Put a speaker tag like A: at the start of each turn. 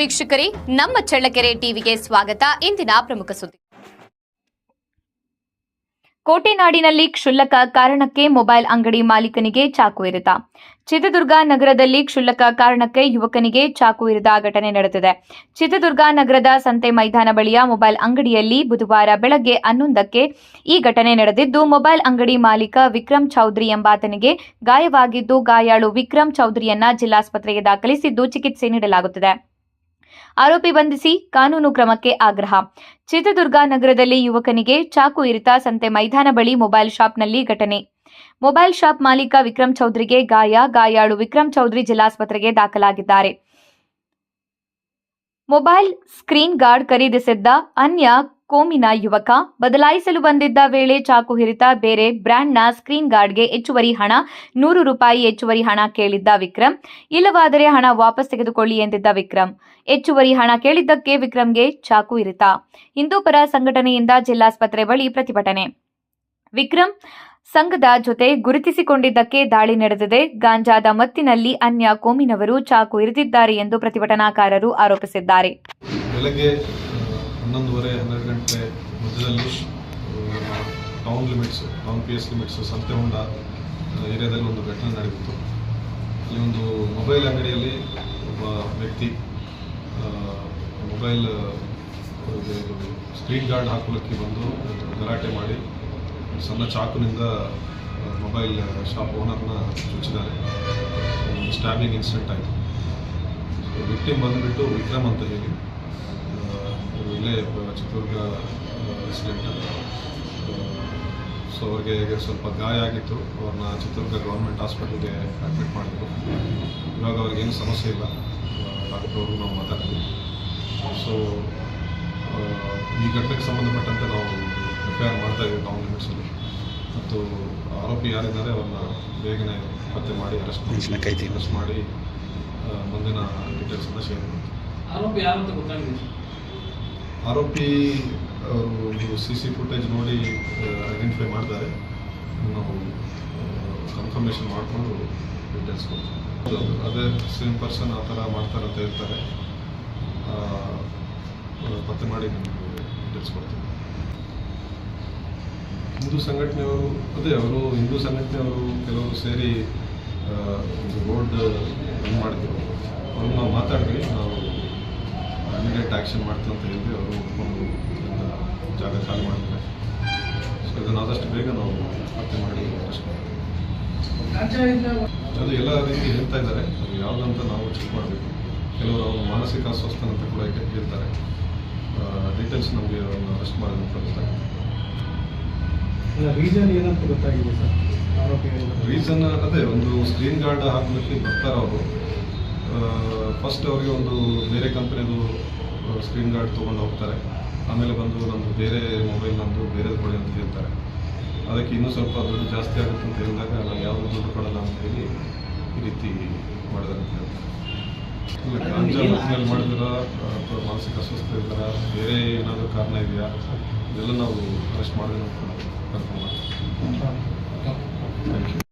A: ವೀಕ್ಷಕರೇ, ನಮ್ಮ ಚಳ್ಳಕೆರೆ ಟಿವಿಗೆ ಸ್ವಾಗತ. ಇಂದಿನ ಪ್ರಮುಖ ಸುದ್ದಿ. ಕೋಟೆನಾಡಿನಲ್ಲಿ ಕ್ಷುಲ್ಲಕ ಕಾರಣಕ್ಕೆ ಮೊಬೈಲ್ ಅಂಗಡಿ ಮಾಲೀಕನಿಗೆ ಚಾಕು ಇರಿತ. ಚಿತ್ರದುರ್ಗ ನಗರದಲ್ಲಿ ಕ್ಷುಲ್ಲಕ ಕಾರಣಕ್ಕೆ ಯುವಕನಿಗೆ ಚಾಕು ಇರಿದ ಘಟನೆ ನಡೆದಿದೆ. ಚಿತ್ರದುರ್ಗ ನಗರದ ಸಂತೆ ಮೈದಾನ ಬಳಿಯ ಮೊಬೈಲ್ ಅಂಗಡಿಯಲ್ಲಿ ಬುಧವಾರ ಬೆಳಗ್ಗೆ 11ಕ್ಕೆ ಈ ಘಟನೆ ನಡೆದಿದ್ದು, ಮೊಬೈಲ್ ಅಂಗಡಿ ಮಾಲೀಕ ವಿಕ್ರಮ್ ಚೌಧರಿ ಎಂಬಾತನಿಗೆ ಗಾಯವಾಗಿದ್ದು, ಗಾಯಾಳು ವಿಕ್ರಮ್ ಚೌಧರಿಯನ್ನ ಜಿಲ್ಲಾಸ್ಪತ್ರೆಗೆ ದಾಖಲಿಸಿದ್ದು ಚಿಕಿತ್ಸೆ ನೀಡಲಾಗುತ್ತಿದೆ. ಆರೋಪಿ ಬಂಧಿಸಿ ಕಾನೂನು ಕ್ರಮಕ್ಕೆ ಆಗ್ರಹ. ಚಿತ್ರದುರ್ಗ ನಗರದಲ್ಲಿ ಯುವಕನಿಗೆ ಚಾಕು ಇರಿತ ಸಂತೆ ಮೈದಾನ ಬಳಿ ಮೊಬೈಲ್ ಶಾಪ್ನಲ್ಲಿ ಘಟನೆ. ಮೊಬೈಲ್ ಶಾಪ್ ಮಾಲೀಕ ವಿಕ್ರಮ್ ಚೌಧರಿಗೆ ಗಾಯಾಳು ವಿಕ್ರಮ್ ಚೌಧರಿ ಜಿಲ್ಲಾಸ್ಪತ್ರೆಗೆ ದಾಖಲಾಗಿದ್ದಾರೆ. ಮೊಬೈಲ್ ಸ್ಕ್ರೀನ್ ಗಾರ್ಡ್ ಖರೀದಿಸಿದ್ದ ಅನ್ಯ ಕೋಮಿನ ಯುವಕ ಬದಲಾಯಿಸಲು ಬಂದಿದ್ದ ವೇಳೆ ಚಾಕು ಇರಿತ. ಬೇರೆ ಬ್ರ್ಯಾಂಡ್ನ ಸ್ಕ್ರೀನ್ ಗಾರ್ಡ್ಗೆ ಹೆಚ್ಚುವರಿ ಹಣ ₹100 ಹೆಚ್ಚುವರಿ ಹಣ ಕೇಳಿದ್ದ ವಿಕ್ರಮ್, ಇಲ್ಲವಾದರೆ ಹಣ ವಾಪಸ್ ತೆಗೆದುಕೊಳ್ಳಿ ಎಂದಿದ್ದ ವಿಕ್ರಮ್. ಹೆಚ್ಚುವರಿ ಹಣ ಕೇಳಿದ್ದಕ್ಕೆ ವಿಕ್ರಮ್ಗೆ ಚಾಕು ಇರಿತ. ಹಿಂದೂಪರ ಸಂಘಟನೆಯಿಂದ ಜಿಲ್ಲಾಸ್ಪತ್ರೆ ಬಳಿ ಪ್ರತಿಭಟನೆ. ವಿಕ್ರಮ್ ಸಂಘದ ಜೊತೆ ಗುರುತಿಸಿಕೊಂಡಿದ್ದಕ್ಕೆ ದಾಳಿ ನಡೆದಿದೆ. ಗಾಂಜಾದ ಮತ್ತಿನಲ್ಲಿ ಅನ್ಯ ಕೋಮಿನವರು ಚಾಕು ಇರಿದಿದ್ದಾರೆ ಎಂದು ಪ್ರತಿಭಟನಾಕಾರರು ಆರೋಪಿಸಿದ್ದಾರೆ.
B: ಬೆಳಗ್ಗೆ 11:30-12 ಗಂಟೆ ಮಧ್ಯದಲ್ಲಿ ಟೌನ್ PS ಲಿಮಿಟ್ಸ್ ಸಂತೆ ಹೊಂಡ ಏರಿಯಾದಲ್ಲಿ ಒಂದು ಘಟನೆ ನಡೆದಿತ್ತು. ಅಲ್ಲಿ ಒಂದು ಮೊಬೈಲ್ ಅಂಗಡಿಯಲ್ಲಿ ಒಬ್ಬ ವ್ಯಕ್ತಿ ಮೊಬೈಲ್ ಸ್ಕ್ರೀನ್ ಗಾರ್ಡ್ ಹಾಕೋಲಿಕ್ಕೆ ಬಂದು ಗಲಾಟೆ ಮಾಡಿ ಸಣ್ಣ ಚಾಕುನಿಂದ ಮೊಬೈಲ್ ಶಾಪ್ ಓನರ್ನ ಚುಚ್ಚಿದ್ದಾರೆ. ಸ್ಟ್ಯಾಬಿಂಗ್ ಇನ್ಸಿಡೆಂಟ್ ಆಯಿತು. ವಿಕ್ಟಿಮ್ ಬಂದುಬಿಟ್ಟು ವಿಕ್ರಮ್ ಅಂತ ಹೇಳಿ, ಇಲ್ಲೇ ಚಿತ್ರದುರ್ಗ ರೆಸಿಡೆಂಟ್. ಸೊ ಅವ್ರಿಗೆ ಸ್ವಲ್ಪ ಗಾಯ ಆಗಿತ್ತು. ಅವ್ರನ್ನ ಚಿತ್ರದುರ್ಗ ಗೌರ್ಮೆಂಟ್ ಹಾಸ್ಪಿಟಲ್ಗೆ ಅಡ್ಮಿಟ್ ಮಾಡಿದ್ರು. ಇವಾಗ ಅವ್ರಿಗೇನು ಸಮಸ್ಯೆ ಇಲ್ಲ. ಡಾಕ್ಟರ್ ಅವರು ನಾವು ಮಾತಾಡ್ತೀವಿ. ಸೊ ಈ ಘಟನೆಗೆ ಸಂಬಂಧಪಟ್ಟಂತೆ ನಾವು FIR ಮಾಡ್ತಾ ಇದ್ದೀವಿ ಟೌನ್ ಲಿಮಿಟ್ಸಲ್ಲಿ. ಮತ್ತು ಆರೋಪಿ ಯಾರಿದ್ದಾರೆ ಅವ್ರನ್ನ ಬೇಗನೆ ಪತ್ತೆ ಮಾಡಿ ಅರೆಸ್ಟ್ ಮಾಡಿ ಮುಂದಿನ ಡೀಟೇಲ್ಸನ್ನು ಶೇರ್ ಮಾಡ್ತೀವಿ.
C: ಆರೋಪಿ ಯಾರು ಅಂತ ಗೊತ್ತಾಗಿದೆ?
B: ಆರೋಪಿ ಅವರು CC ಫುಟೇಜ್ ನೋಡಿ ಐಡೆಂಟಿಫೈ ಮಾಡ್ತಾರೆ. ನಾವು ಕನ್ಫರ್ಮೇಷನ್ ಮಾಡಿಕೊಂಡು ಡೀಟೇಲ್ಸ್ ಕೊಡ್ತೀವಿ. ಅದೇ ಸೇಮ್ ಪರ್ಸನ್ ಆ ಥರ ಮಾಡ್ತಾರೆ ಅಂತ ಹೇಳ್ತಾರೆ. ಪತ್ತೆ ಮಾಡಿ ನಿಮಗೆ ಡೀಟೇಲ್ಸ್ ಕೊಡ್ತೀವಿ. ಹಿಂದೂ ಸಂಘಟನೆಯವರು ಕೆಲವರು ಸೇರಿ ಒಂದು ರೋಡ್ ರನ್ ಮಾಡಿದ್ರು. ಅವ್ರನ್ನ ನಾವು ಮಾತಾಡಿದ್ವಿ. ನಾವು ಇಮಿಡಿಯೇಟ್ ಆ್ಯಕ್ಷನ್ ಮಾಡ್ತೀವಿ ಅಂತ ಹೇಳಿದ್ವಿ. ಅವರು ಒಪ್ಕೊಂಡು ಜಾಗ ಖಾಲಿ ಮಾಡಿದ್ದಾರೆ. ಸೊ ಇದನ್ನು ಆದಷ್ಟು ಬೇಗ ನಾವು ಪತ್ತೆ ಮಾಡಿ ಅರೆಸ್ಟ್ ಮಾಡ್ತೀವಿ. ಅದು ಎಲ್ಲ ರೀತಿ ಹೇಳ್ತಾ ಇದ್ದಾರೆ. ಅದು ಯಾವುದಂತ ನಾವು ಚೆಕ್ ಮಾಡಬೇಕು. ಕೆಲವರು ಅವರು ಮಾನಸಿಕ ಅಸ್ವಸ್ಥನ ಅಂತ ಕೂಡ ಹೇಳ್ತಾರೆ. ಡೀಟೇಲ್ಸ್ ನಮಗೆ ಅವ್ರನ್ನ ಅರೆಸ್ಟ್ ಮಾಡಿದ ಅಂತ ಗೊತ್ತಾಗಿದೆ.
C: ರೀಸನ್ ಏನಂತ ಗೊತ್ತಾಗಿದೆ ಸರ್?
B: ರೀಸನ್ ಅದೇ ಒಂದು ಸ್ಕ್ರೀನ್ ಗಾರ್ಡ್ ಹಾಕಲಿಕ್ಕೆ ಬರ್ತಾರೆ ಅವರು. ಫಸ್ಟ್ ಅವರಿಗೆ ಒಂದು ಬೇರೆ ಕಂಪ್ನಿದು ಸ್ಕ್ರೀನ್ ಗಾರ್ಡ್ ತೊಗೊಂಡು ಹೋಗ್ತಾರೆ. ಆಮೇಲೆ ಬಂದು ನಮ್ಮದು ಬೇರೆ ಮೊಬೈಲ್ ನಮ್ಮದು ಬೇರೆದು ಕೊಡಿ ಅಂತ ಹೇಳ್ತಾರೆ. ಅದಕ್ಕೆ ಇನ್ನೂ ಸ್ವಲ್ಪ ದುಡ್ಡು ಜಾಸ್ತಿ ಆಗುತ್ತೆ ಅಂತ ಹೇಳಿದಾಗ ನಾವು ಯಾವುದು ದುಡ್ಡು ಕೊಡಲ್ಲ ಅಂತ ಹೇಳಿ ಈ ರೀತಿ ಮಾಡಿದಾರೆ ಅಂತ ಹೇಳ್ತಾರೆ. ಇಲ್ಲ, ಗಾಂಜಾ ಮತ್ತಿನಲ್ಲಿ ಮಾಡಿದಾರ ಅಥವಾ ಮಾನಸಿಕ ಅಸ್ವಸ್ಥ ಇದ್ದಾರ, ಬೇರೆ ಏನಾದರೂ ಕಾರಣ ಇದೆಯಾ, ಇದೆಲ್ಲ ನಾವು ಅರೆಸ್ಟ್ ಮಾಡಿದ್ರೆ ಕನ್ಫರ್ಮ್ ಮಾಡ್ತೀವಿ. Thank you.